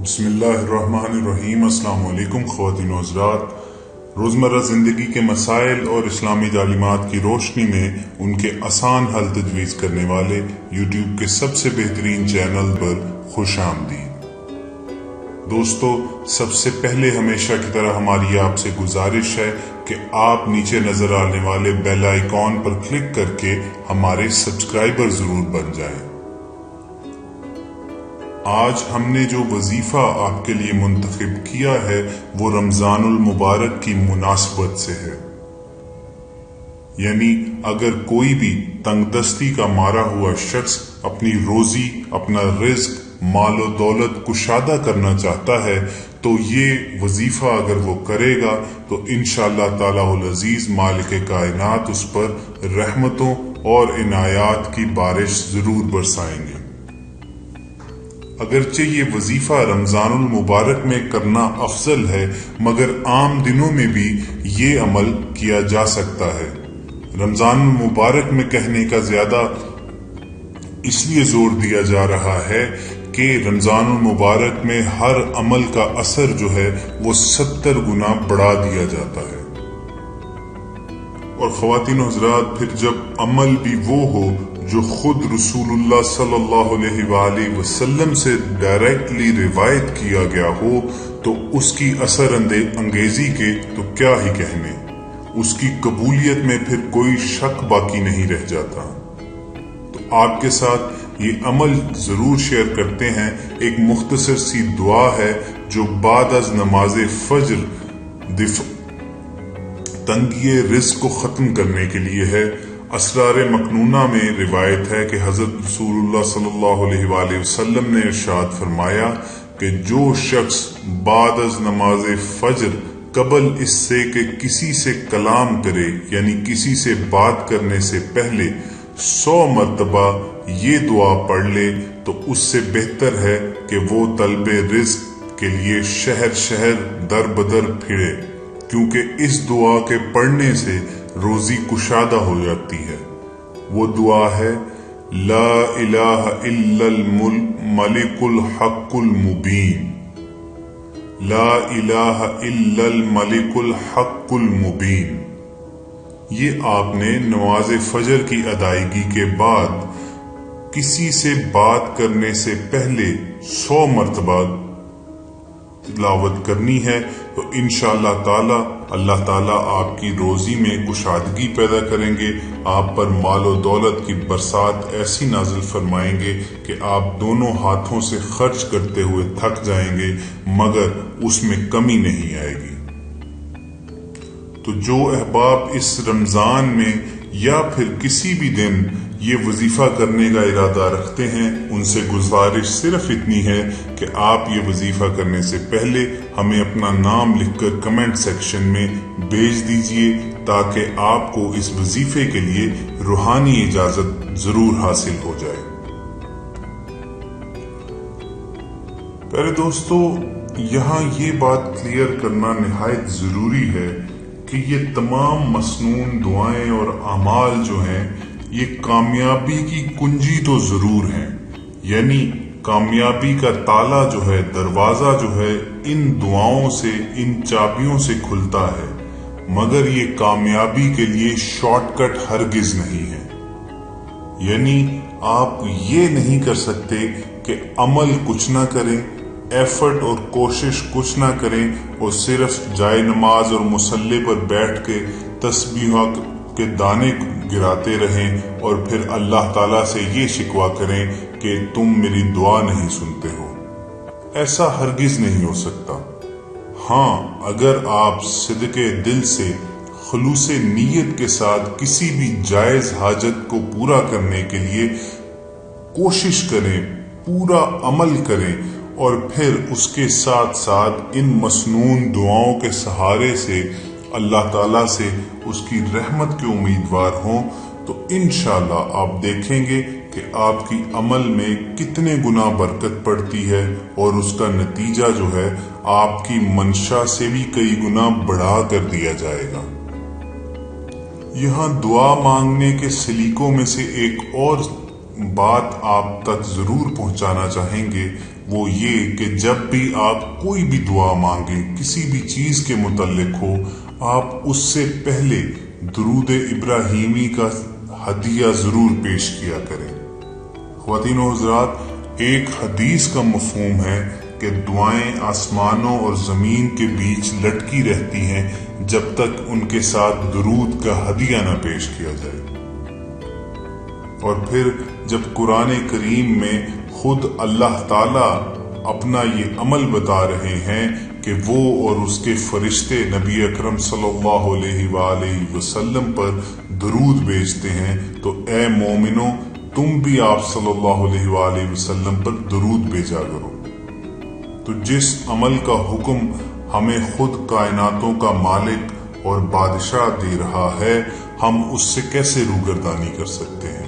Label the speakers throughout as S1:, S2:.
S1: بسم اللہ الرحمن الرحیم۔ السلام علیکم خواتین و حضرات۔ روزمرہ زندگی کے مسائل اور اسلامی تعلیمات کی روشنی میں ان کے آسان حل تجویز کرنے والے یوٹیوب کے سب سے بہترین چینل پر خوش آمدید۔ دوستو، سب سے پہلے ہمیشہ کی طرح ہماری آپ سے گزارش ہے کہ آپ نیچے نظر آنے والے بیل آئیکن پر کلک کر کے ہمارے سبسکرائبر ضرور بن جائیں۔ آج ہم نے جو وظیفہ آپ کے لیے منتخب کیا ہے وہ رمضان المبارک کی مناسبت سے ہے، یعنی اگر کوئی بھی تنگ دستی کا مارا ہوا شخص اپنی روزی، اپنا رزق، مال و دولت کشادہ کرنا چاہتا ہے تو یہ وظیفہ اگر وہ کرے گا تو انشاءاللہ تعالی العزیز مالک کائنات اس پر رحمتوں اور عنایات کی بارش ضرور برسائیں گے۔ اگرچہ یہ وظیفہ رمضان المبارک میں کرنا افضل ہے، مگر عام دنوں میں بھی یہ عمل کیا جا سکتا ہے۔ رمضان المبارک میں کہنے کا زیادہ اس لیے زور دیا جا رہا ہے کہ رمضان المبارک میں ہر عمل کا اثر جو ہے وہ 70 گنا بڑھا دیا جاتا ہے۔ اور خواتین و حضرات، پھر جب عمل بھی وہ ہو جو خود رسول اللہ صلی اللہ علیہ وآلہ وسلم سے ڈائریکٹلی روایت کیا گیا ہو تو اس کی اثر انگیزی کے تو کیا ہی کہنے، اس کی قبولیت میں پھر کوئی شک باقی نہیں رہ جاتا۔ تو آپ کے ساتھ یہ عمل ضرور شیئر کرتے ہیں۔ ایک مختصر سی دعا ہے جو بعد از نماز فجر تنگی رزق کو ختم کرنے کے لیے ہے۔ اسرار مکنونہ میں روایت ہے کہ حضرت رسول اللہ صلی اللہ علیہ وآلہ وسلم نے ارشاد فرمایا کہ جو شخص بعد از نماز فجر قبل اس سے کہ کسی سے کلام کرے، یعنی کسی سے بات کرنے سے پہلے 100 مرتبہ یہ دعا پڑھ لے تو اس سے بہتر ہے کہ وہ طلب رزق کے لیے شہر شہر در بدر پھرے، کیونکہ اس دعا کے پڑھنے سے روزی کشادہ ہو جاتی ہے۔ وہ دعا ہے لا الہ الا الملک الحق المبین، لا الہ الا الملک الحق المبین۔ یہ آپ نے نماز فجر کی ادائیگی کے بعد کسی سے بات کرنے سے پہلے 100 مرتبہ تلاوت کرنی ہے، تو انشاءاللہ تعالی اللہ تعالیٰ آپ کی روزی میں کشادگی پیدا کریں گے، آپ پر مال و دولت کی برسات ایسی نازل فرمائیں گے کہ آپ دونوں ہاتھوں سے خرچ کرتے ہوئے تھک جائیں گے، مگر اس میں کمی نہیں آئے گی۔ تو جو احباب اس رمضان میں یا پھر کسی بھی دن یہ وظیفہ کرنے کا ارادہ رکھتے ہیں، ان سے گزارش صرف اتنی ہے کہ آپ یہ وظیفہ کرنے سے پہلے ہمیں اپنا نام لکھ کر کمنٹ سیکشن میں بھیج دیجئے تاکہ آپ کو اس وظیفے کے لیے روحانی اجازت ضرور حاصل ہو جائے۔ پیارے دوستو، یہاں یہ بات کلیئر کرنا نہایت ضروری ہے کہ یہ تمام مسنون دعائیں اور اعمال جو ہیں یہ کامیابی کی کنجی تو ضرور ہیں، یعنی کامیابی کا تالا جو ہے، دروازہ جو ہے ان دعاؤں سے، ان چابیوں سے کھلتا ہے، مگر یہ کامیابی کے لیے شارٹ کٹ ہرگز نہیں ہے۔ یعنی آپ یہ نہیں کر سکتے کہ عمل کچھ نہ کریں، ایفرٹ اور کوشش کچھ نہ کریں اور صرف جائے نماز اور مصلی پر بیٹھ کے تسبیحات کے دانے گراتے رہیں اور پھر اللہ تعالیٰ سے یہ شکوہ کریں کہ تم میری دعا نہیں سنتے ہو۔ ایسا ہرگز نہیں ہو سکتا۔ ہاں، اگر آپ صدقے دل سے، خلوص نیت کے ساتھ کسی بھی جائز حاجت کو پورا کرنے کے لیے کوشش کریں، پورا عمل کریں اور پھر اس کے ساتھ ساتھ ان مسنون دعاؤں کے سہارے سے اللہ تعالیٰ سے اس کی رحمت کے امیدوار ہوں، تو انشاءاللہ آپ دیکھیں گے کہ آپ کی عمل میں کتنے گنا برکت پڑتی ہے اور اس کا نتیجہ جو ہے آپ کی منشا سے بھی کئی گنا بڑھا کر دیا جائے گا۔ یہاں دعا مانگنے کے سلیقوں میں سے ایک اور بات آپ تک ضرور پہنچانا چاہیں گے، وہ یہ کہ جب بھی آپ کوئی بھی دعا مانگیں، کسی بھی چیز کے متعلق ہو، آپ اس سے پہلے درود ابراہیمی کا ہدیہ ضرور پیش کیا کریں۔ خواتین و حضرات، ایک حدیث کا مفہوم ہے کہ دعائیں آسمانوں اور زمین کے بیچ لٹکی رہتی ہیں جب تک ان کے ساتھ درود کا ہدیہ نہ پیش کیا جائے۔ اور پھر جب قرآن کریم میں خود اللہ تعالیٰ اپنا یہ عمل بتا رہے ہیں کہ وہ اور اس کے فرشتے نبی اکرم صلی اللہ علیہ وآلہ وسلم پر درود بھیجتے ہیں، تو اے مومنو، تم بھی آپ صلی اللہ علیہ وآلہ وسلم پر درود بھیجا کرو۔ تو جس عمل کا حکم ہمیں خود کائناتوں کا مالک اور بادشاہ دے رہا ہے، ہم اس سے کیسے روگردانی کر سکتے ہیں؟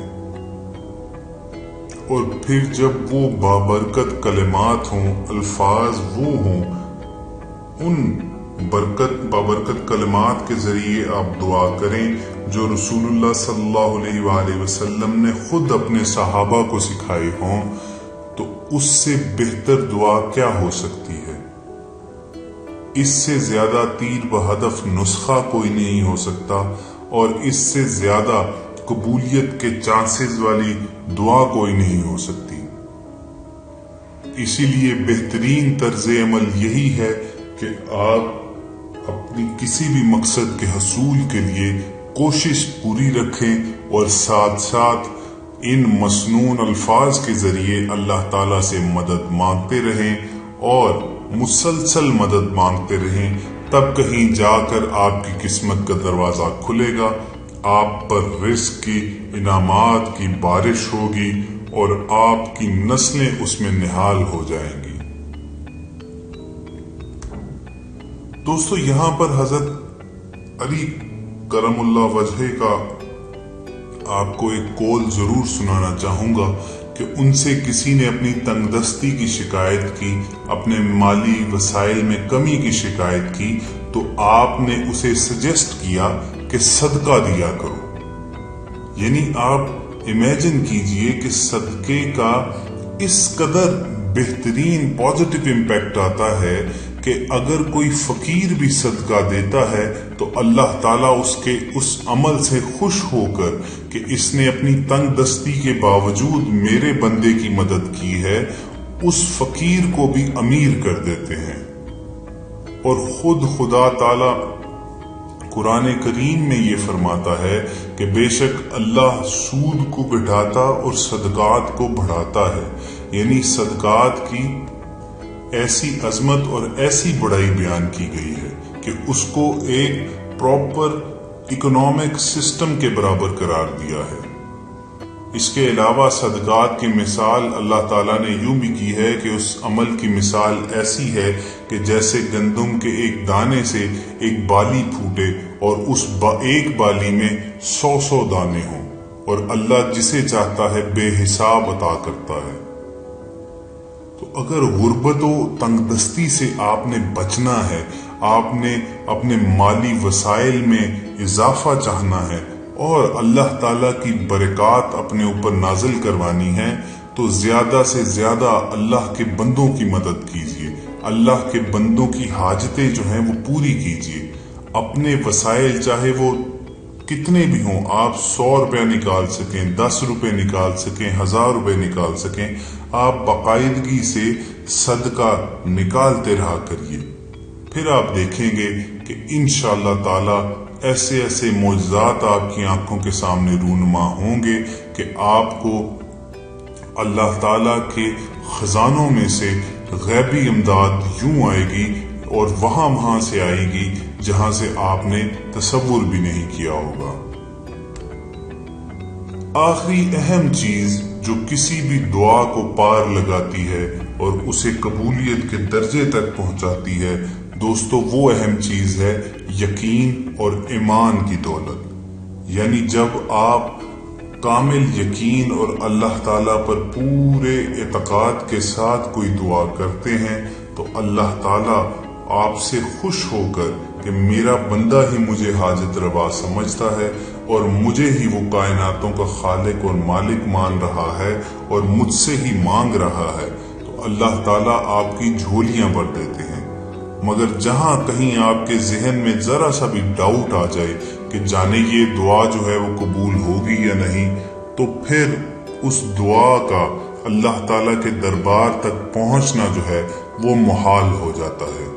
S1: اور پھر جب وہ بابرکت کلمات ہوں، الفاظ وہ ہوں، ان بابرکت کلمات کے ذریعے آپ دعا کریں جو رسول اللہ صلی اللہ علیہ وآلہ وسلم نے خود اپنے صحابہ کو سکھائے ہوں، تو اس سے بہتر دعا کیا ہو سکتی ہے؟ اس سے زیادہ تیر بہدف نسخہ کوئی نہیں ہو سکتا، اور اس سے زیادہ قبولیت کے چانسز والی دعا کوئی نہیں ہو سکتی۔ اسی لیے بہترین طرز عمل یہی ہے کہ آپ اپنی کسی بھی مقصد کے حصول کے لیے کوشش پوری رکھیں اور ساتھ ساتھ ان مسنون الفاظ کے ذریعے اللہ تعالیٰ سے مدد مانگتے رہیں اور مسلسل مدد مانگتے رہیں، تب کہیں جا کر آپ کی قسمت کا دروازہ کھلے گا، آپ پر رزق کی انعامات کی بارش ہوگی اور آپ کی نسلیں اس میں نہال ہو جائیں گی۔ دوستو، یہاں پر حضرت علی کرم اللہ وجہہ کا آپ کو ایک قول ضرور سنانا چاہوں گا کہ ان سے کسی نے اپنی تنگ دستی کی شکایت کی، اپنے مالی وسائل میں کمی کی شکایت کی، تو آپ نے اسے سجیسٹ کیا کہ صدقہ دیا کرو۔ یعنی آپ امیجن کیجئے کہ صدقے کا اس قدر بہترین پازیٹیو امپیکٹ آتا ہے کہ اگر کوئی فقیر بھی صدقہ دیتا ہے تو اللہ تعالیٰ اس کے اس عمل سے خوش ہو کر کہ اس نے اپنی تنگ دستی کے باوجود میرے بندے کی مدد کی ہے، اس فقیر کو بھی امیر کر دیتے ہیں۔ اور خود خدا تعالیٰ قرآن کریم میں یہ فرماتا ہے کہ بے شک اللہ سود کو گھٹاتا اور صدقات کو بڑھاتا ہے۔ یعنی صدقات کی ایسی عظمت اور ایسی بڑائی بیان کی گئی ہے کہ اس کو ایک پراپر اکنامک سسٹم کے برابر قرار دیا ہے۔ اس کے علاوہ صدقات کی مثال اللہ تعالیٰ نے یوں بھی کی ہے کہ اس عمل کی مثال ایسی ہے کہ جیسے گندم کے ایک دانے سے ایک بالی پھوٹے اور اس ایک بالی میں 100 دانے ہوں، اور اللہ جسے چاہتا ہے بے حساب عطا کرتا ہے۔ تو اگر غربت و تنگ دستی سے آپ نے بچنا ہے، آپ نے اپنے مالی وسائل میں اضافہ چاہنا ہے اور اللہ تعالیٰ کی برکات اپنے اوپر نازل کروانی ہے، تو زیادہ سے زیادہ اللہ کے بندوں کی مدد کیجیے، اللہ کے بندوں کی حاجتیں جو ہیں وہ پوری کیجیے۔ اپنے وسائل چاہے وہ کتنے بھی ہوں، آپ 100 روپے نکال سکیں، 10 روپے نکال سکیں، 1000 روپے نکال سکیں، آپ باقاعدگی سے صدقہ نکالتے رہا کریے۔ پھر آپ دیکھیں گے کہ انشاءاللہ تعالی ایسے ایسے معجزات آپ کی آنکھوں کے سامنے رونما ہوں گے کہ آپ کو اللہ تعالیٰ کے خزانوں میں سے غیبی امداد یوں آئے گی اور وہاں سے آئے گی جہاں سے آپ نے تصور بھی نہیں کیا ہوگا۔ آخری اہم چیز جو کسی بھی دعا کو پار لگاتی ہے اور اسے قبولیت کے درجے تک پہنچاتی ہے دوستو، وہ اہم چیز ہے یقین اور ایمان کی دولت۔ یعنی جب آپ کامل یقین اور اللہ تعالیٰ پر پورے اعتقاد کے ساتھ کوئی دعا کرتے ہیں تو اللہ تعالیٰ آپ سے خوش ہو کر کہ میرا بندہ ہی مجھے حاجت روا سمجھتا ہے اور مجھے ہی وہ کائناتوں کا خالق اور مالک مان رہا ہے اور مجھ سے ہی مانگ رہا ہے، تو اللہ تعالیٰ آپ کی جھولیاں بھر دیتے ہیں، مگر جہاں کہیں آپ کے ذہن میں ذرا سا بھی ڈاؤٹ آ جائے کہ جانے یہ دعا جو ہے وہ قبول ہوگی یا نہیں، تو پھر اس دعا کا اللہ تعالیٰ کے دربار تک پہنچنا جو ہے وہ محال ہو جاتا ہے۔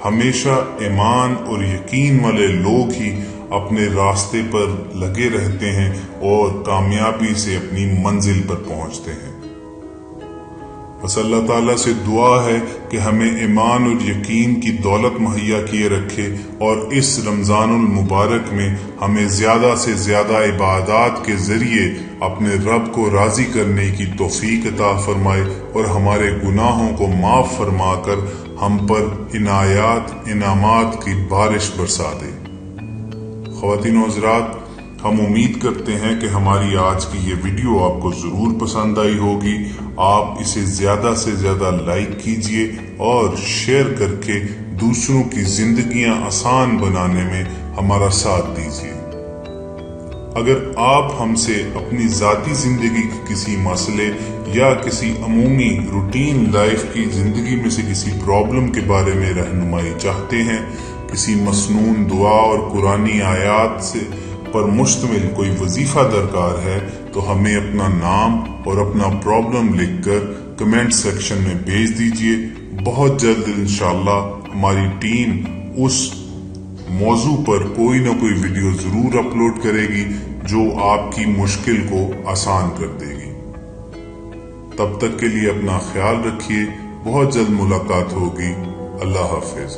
S1: ہمیشہ ایمان اور یقین والے لوگ ہی اپنے راستے پر لگے رہتے ہیں اور کامیابی سے اپنی منزل پر پہنچتے ہیں۔ بس اللہ تعالیٰ سے دعا ہے کہ ہمیں ایمان اور یقین کی دولت مہیا کیے رکھے، اور اس رمضان المبارک میں ہمیں زیادہ سے زیادہ عبادات کے ذریعے اپنے رب کو راضی کرنے کی توفیق عطا فرمائے، اور ہمارے گناہوں کو معاف فرما کر ہم پر عنایات انعامات کی بارش برسا دے۔ خواتین و حضرات، ہم امید کرتے ہیں کہ ہماری آج کی یہ ویڈیو آپ کو ضرور پسند آئی ہوگی۔ آپ اسے زیادہ سے زیادہ لائک کیجئے اور شیئر کر کے دوسروں کی زندگیاں آسان بنانے میں ہمارا ساتھ دیجئے۔ اگر آپ ہم سے اپنی ذاتی زندگی کے کسی مسئلے یا کسی عمومی روٹین لائف کی زندگی میں سے کسی پرابلم کے بارے میں رہنمائی چاہتے ہیں، کسی مسنون دعا اور قرآنی آیات سے پر مشتمل کوئی وظیفہ درکار ہے، تو ہمیں اپنا نام اور اپنا پرابلم لکھ کر کمنٹ سیکشن میں بھیج دیجئے۔ بہت جلد انشاءاللہ ہماری ٹیم اس موضوع پر کوئی نہ کوئی ویڈیو ضرور اپلوڈ کرے گی جو آپ کی مشکل کو آسان کر دے گی۔ تب تک کے لیے اپنا خیال رکھیے، بہت جلد ملاقات ہوگی۔ اللہ حافظ۔